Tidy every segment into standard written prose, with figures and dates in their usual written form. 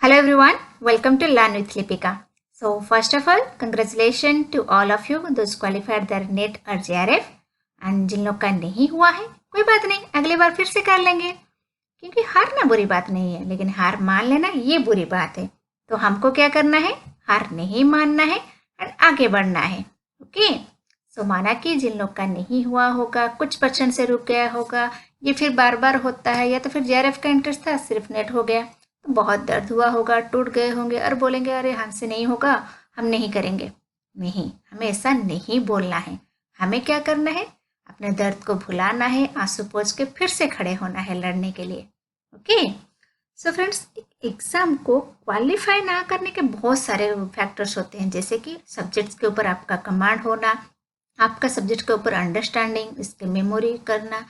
Hello everyone, welcome to Learn with Lipika. So first of all, congratulations to all of you those qualified their NET और JRF and जिन लोग का नहीं हुआ है कोई बात नहीं, अगली बार फिर से कर लेंगे क्योंकि हारना बुरी बात नहीं है, लेकिन हार मान लेना ये बुरी बात है। तो हमको क्या करना है, हार नहीं मानना है और आगे बढ़ना है। ओके, सो माना कि जिन लोग का नहीं हुआ होगा, कुछ % से रुक गया होगा, ये फिर बार बार होता है, या तो फिर JRF का इंटरेस्ट था सिर्फ नेट हो गया, तो बहुत दर्द हुआ होगा, टूट गए होंगे और बोलेंगे अरे हमसे नहीं होगा, हम नहीं करेंगे। नहीं, हमें ऐसा नहीं बोलना है। हमें क्या करना है, अपने दर्द को भुलाना है, आंसू पोंछ के फिर से खड़े होना है लड़ने के लिए। ओके, सो फ्रेंड्स, एग्जाम को क्वालिफाई ना करने के बहुत सारे फैक्टर्स होते हैं, जैसे कि सब्जेक्ट्स के ऊपर आपका कमांड होना, आपका सब्जेक्ट के ऊपर अंडरस्टैंडिंग, इसके मेमोरी करना,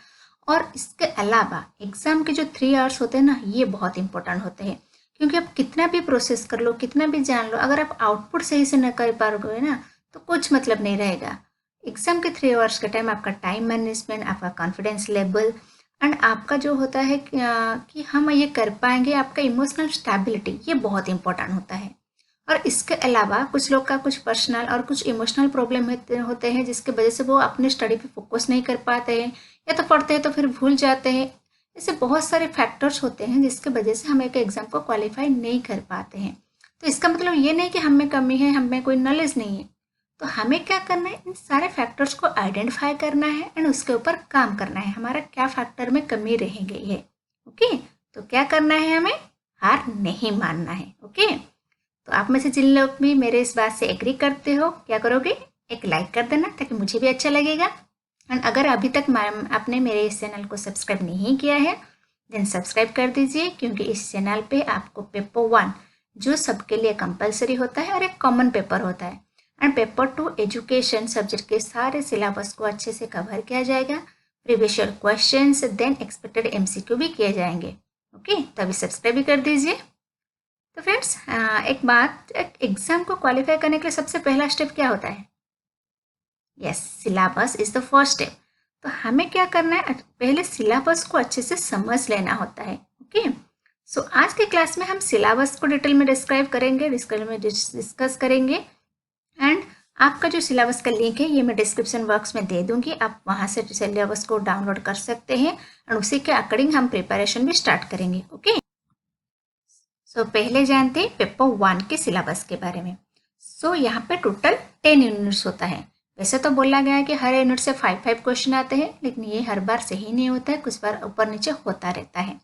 और इसके अलावा एग्ज़ाम के जो 3 आवर्स होते हैं ना, ये बहुत इंपॉर्टेंट होते हैं। क्योंकि आप कितना भी प्रोसेस कर लो, कितना भी जान लो, अगर आप आउटपुट सही से न कर पाओगे ना, तो कुछ मतलब नहीं रहेगा। एग्ज़ाम के 3 आवर्स के टाइम आपका टाइम मैनेजमेंट, आपका कॉन्फिडेंस लेवल एंड आपका जो होता है कि हम ये कर पाएंगे, आपका इमोशनल स्टेबिलिटी, ये बहुत इंपॉर्टेंट होता है। और इसके अलावा कुछ लोग का कुछ पर्सनल और कुछ इमोशनल प्रॉब्लम होते हैं, जिसके वजह से वो अपने स्टडी पे फोकस नहीं कर पाते हैं, या तो पढ़ते हैं तो फिर भूल जाते हैं। ऐसे बहुत सारे फैक्टर्स होते हैं जिसके वजह से हम एक एग्ज़ाम को क्वालिफाई नहीं कर पाते हैं। तो इसका मतलब ये नहीं कि हम में कमी है, हम में कोई नॉलेज नहीं है। तो हमें क्या करना है, इन सारे फैक्टर्स को आइडेंटिफाई करना है एंड उसके ऊपर काम करना है, हमारा क्या फैक्टर में कमी रह गई है। ओके, तो क्या करना है, हमें हार नहीं मानना है। ओके, तो आप में से जिन लोग भी मेरे इस बात से एग्री करते हो, क्या करोगे, एक लाइक कर देना ताकि मुझे भी अच्छा लगेगा। एंड अगर अभी तक आपने मेरे इस चैनल को सब्सक्राइब नहीं किया है, देन सब्सक्राइब कर दीजिए, क्योंकि इस चैनल पे आपको पेपर 1 जो सबके लिए कंपलसरी होता है और एक कॉमन पेपर होता है, एंड पेपर 2 एजुकेशन सब्जेक्ट के सारे सिलेबस को अच्छे से कवर किया जाएगा, previous year questions, then expected MCQ भी किए जाएंगे। ओके, तो अभी सब्सक्राइब भी कर दीजिए। तो फ्रेंड्स, एक बात, एग्जाम को क्वालिफाई करने के लिए सबसे पहला स्टेप क्या होता है, yes, syllabus is the first step. तो हमें क्या करना है, पहले सिलेबस को अच्छे से समझ लेना होता है। ओके, सो आज के क्लास में हम सिलेबस को डिटेल में डिस्क्राइब करेंगे, डिस्कस करेंगे। एंड आपका जो सिलेबस का लिंक है ये मैं डिस्क्रिप्शन बॉक्स में दे दूंगी, आप वहाँ से सिलेबस को डाउनलोड कर सकते हैं और उसी के अकॉर्डिंग हम प्रिपरेशन भी स्टार्ट करेंगे। ओके, सो पहले जानते हैं पेपर 1 के सिलेबस के बारे में। सो यहाँ पे टोटल 10 यूनिट्स होता है। वैसे तो बोला गया है कि हर यूनिट से 5 क्वेश्चन आते हैं, लेकिन ये हर बार सही नहीं होता है, कुछ बार ऊपर नीचे होता रहता है।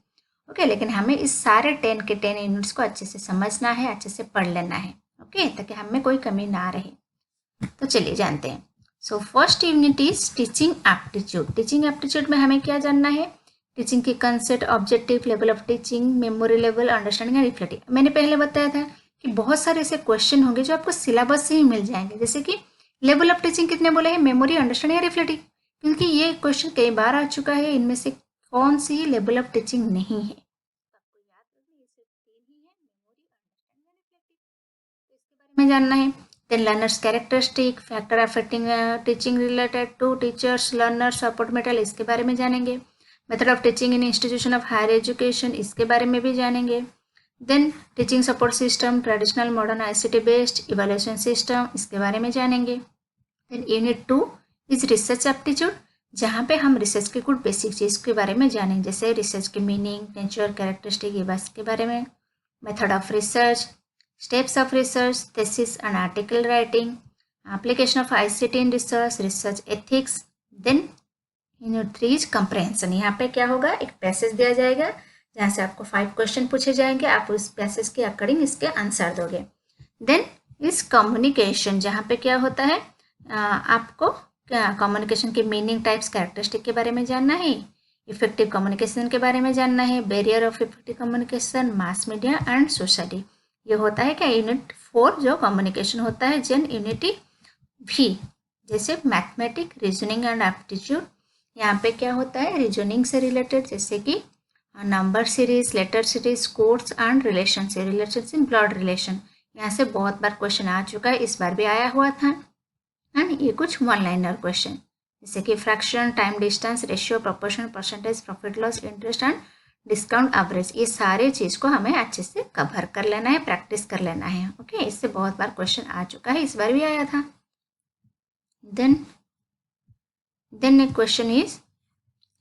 ओके, लेकिन हमें इस सारे 10 के 10 यूनिट्स को अच्छे से समझना है, अच्छे से पढ़ लेना है। ओके, ताकि हमें कोई कमी ना रहे। तो चलिए जानते हैं। So first unit is teaching aptitude. Teaching aptitude में हमें क्या जानना है, टीचिंग की concept, objective, level of teaching, memory level, understanding and reflective. मैंने पहले बताया था कि बहुत सारे ऐसे क्वेश्चन होंगे जो आपको सिलेबस से ही मिल जाएंगे, जैसे कि लेवल ऑफ टीचिंग कितने बोले हैं, मेमोरी, अंडरस्टैंडिंग या रिफ्लेक्टिव, क्योंकि ये क्वेश्चन कई बार आ चुका है। इनमें से कौन सी लेवल ऑफ टीचिंग नहीं है, आपको याद रखना, ये सिर्फ 3 ही है, मेमोरी, अंडरस्टैंडिंग या रिफ्लेक्टिव। तो इसके बारे में जानना है। Then learners characteristic, factor affecting teaching related to teachers, learners, support material, इसके बारे में जानेंगे। Method of teaching in institution of higher education, इसके बारे में भी जानेंगे। Then teaching support system, traditional, modern, ICT based, evaluation system, इसके बारे में जानेंगे। Then unit 2 is research aptitude, जहाँ पे हम रिसर्च के कुछ बेसिक चीज़ के बारे में जानेंगे, जैसे रिसर्च की मीनिंग, नेचर, कैरेक्टरिस्टिक, ये बात के बारे में। Method of research, steps of research, thesis and article writing, application of ICT in research, research ethics. Then unit 3 is comprehension. यहाँ पे क्या होगा, एक पैसेज दिया जाएगा जहाँ से आपको 5 क्वेश्चन पूछे जाएंगे, आप उस पैसेज के अकॉर्डिंग इसके आंसर दोगे। देन इज कम्युनिकेशन, जहाँ पे क्या होता है, आपको कम्युनिकेशन के मीनिंग, टाइप्स, कैरेक्टरिस्टिक के बारे में जानना है, इफेक्टिव कम्युनिकेशन के बारे में जानना है, barrier of effective communication, mass media and society. ये होता है क्या, यूनिट 4 जो कम्युनिकेशन होता है। जेन यूनिटी भी, जैसे मैथमेटिक, रीजनिंग एंड एप्टीट्यूड, यहाँ पे क्या होता है, रीजनिंग से रिलेटेड, जैसे कि number series, letter series, codes and relation से, रिलेशन इन ब्लड रिलेशन। यहाँ से बहुत बार क्वेश्चन आ चुका है, इस बार भी आया हुआ था। एंड ये कुछ 1 लाइनर क्वेश्चन, जैसे कि fraction, time distance, ratio, proportion, percentage, profit loss, interest and discount average, ये सारे चीज़ को हमें अच्छे से कवर कर लेना है, प्रैक्टिस कर लेना है। ओके, इससे बहुत बार क्वेश्चन आ चुका है, इस बार भी आया था। देन एक क्वेश्चन इज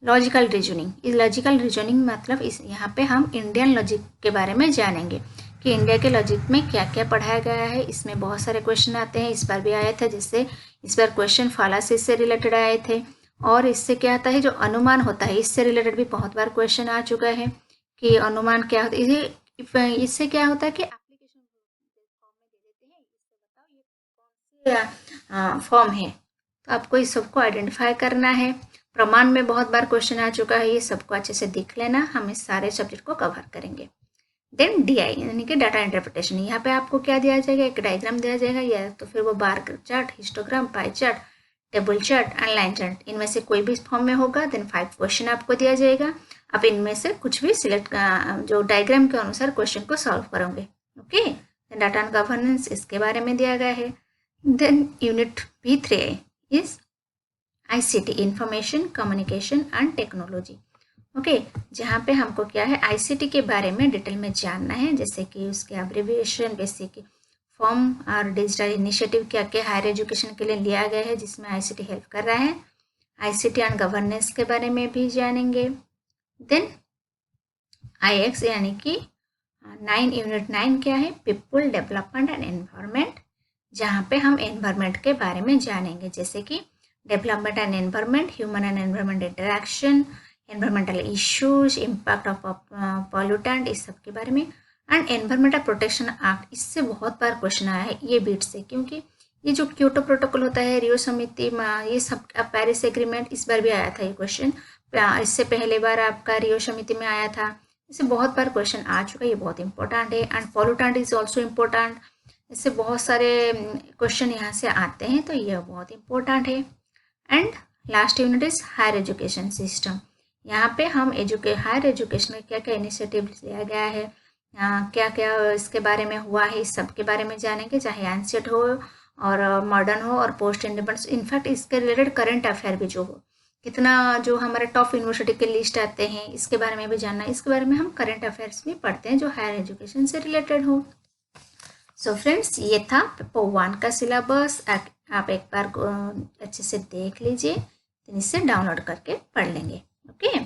लॉजिकल रीजनिंग। इस लॉजिकल रीजनिंग मतलब इस यहाँ पे हम इंडियन लॉजिक के बारे में जानेंगे कि इंडिया के लॉजिक में क्या क्या पढ़ाया गया है। इसमें बहुत सारे क्वेश्चन आते हैं, इस बार भी आए थे, जिससे इस बार क्वेश्चन फालासी से रिलेटेड आए थे। और इससे क्या होता है, जो अनुमान होता है, इससे रिलेटेड भी बहुत बार क्वेश्चन आ चुका है कि अनुमान क्या होता है। इससे क्या होता है कि एप्लीकेशन फॉर्म में दे देते हैं, इससे बताओ ये कौन से फॉर्म है, तो आपको इस सबको आइडेंटिफाई करना है। प्रमाण में बहुत बार क्वेश्चन आ चुका है, ये सबको अच्छे से देख लेना, हम इस सारे सब्जेक्ट को कवर करेंगे। देन डीआई यानी कि डाटा इंटरप्रिटेशन, यहाँ पे आपको क्या दिया जाएगा, एक डायग्राम दिया जाएगा या तो फिर वो bar chart, histogram, pie chart, table chart and line chart, इनमें से कोई भी फॉर्म में होगा। देन 5 क्वेश्चन आपको दिया जाएगा, आप इनमें से कुछ भी सिलेक्ट जो डायग्राम के अनुसार क्वेश्चन को सॉल्व करोगे। ओके, डाटा एंड गवर्नेंस इसके बारे में दिया गया है। Then unit V3 is ICT, information communication and technology. Okay, जहाँ पे हमको क्या है, ICT के बारे में डिटेल में जानना है, जैसे कि उसके एब्रिविएशन, बेसिक फॉर्म और डिजिटल इनिशिएटिव क्या क्या हायर एजुकेशन के लिए लिया गया है जिसमें ICT हेल्प कर रहा है। ICT एंड गवर्नेंस के बारे में भी जानेंगे। देन IX यानी कि 9 यूनिट 9 क्या है, पीपल डेवलपमेंट एंड एनवायरनमेंट, जहाँ पे हम एनवायरनमेंट के बारे में जानेंगे, जैसे कि development and environment, human and environment interaction, environmental issues, impact of pollutant, इस सब के बारे में। एंड एनवायरमेंटल प्रोटेक्शन एक्ट, इससे बहुत बार क्वेश्चन आया है ये बीट से, क्योंकि ये जो क्योटो प्रोटोकॉल होता है, रियो समिति, ये सब, पेरिस एग्रीमेंट, इस बार भी आया था ये क्वेश्चन। इससे पहले बार आपका रियो समिति में आया था, इससे बहुत बार क्वेश्चन आ चुका है, ये बहुत इंपॉर्टेंट है। And pollutant is also important, इससे बहुत सारे क्वेश्चन यहाँ से आते हैं, तो ये बहुत इंपॉर्टेंट है। And last unit is higher education system, यहाँ पे हम हायर एजुकेशन में क्या क्या इनिशिएटिव लिया गया है, क्या क्या इसके बारे में हुआ है, इस सब के बारे में जानेंगे, चाहे एंशिएंट हो और मॉडर्न हो और पोस्ट इंडिपेंडेंस। इनफैक्ट इसके रिलेटेड करंट अफेयर भी जो हो, कितना जो हमारे टॉप यूनिवर्सिटी के लिस्ट आते हैं, इसके बारे में भी जानना है। इसके बारे में हम करंट अफेयर्स भी पढ़ते हैं जो हायर एजुकेशन से रिलेटेड हो। सो फ्रेंड्स, ये था पेपर 1 का सिलेबस, आप एक बार अच्छे से देख लीजिए, इसे डाउनलोड करके पढ़ लेंगे। ओके।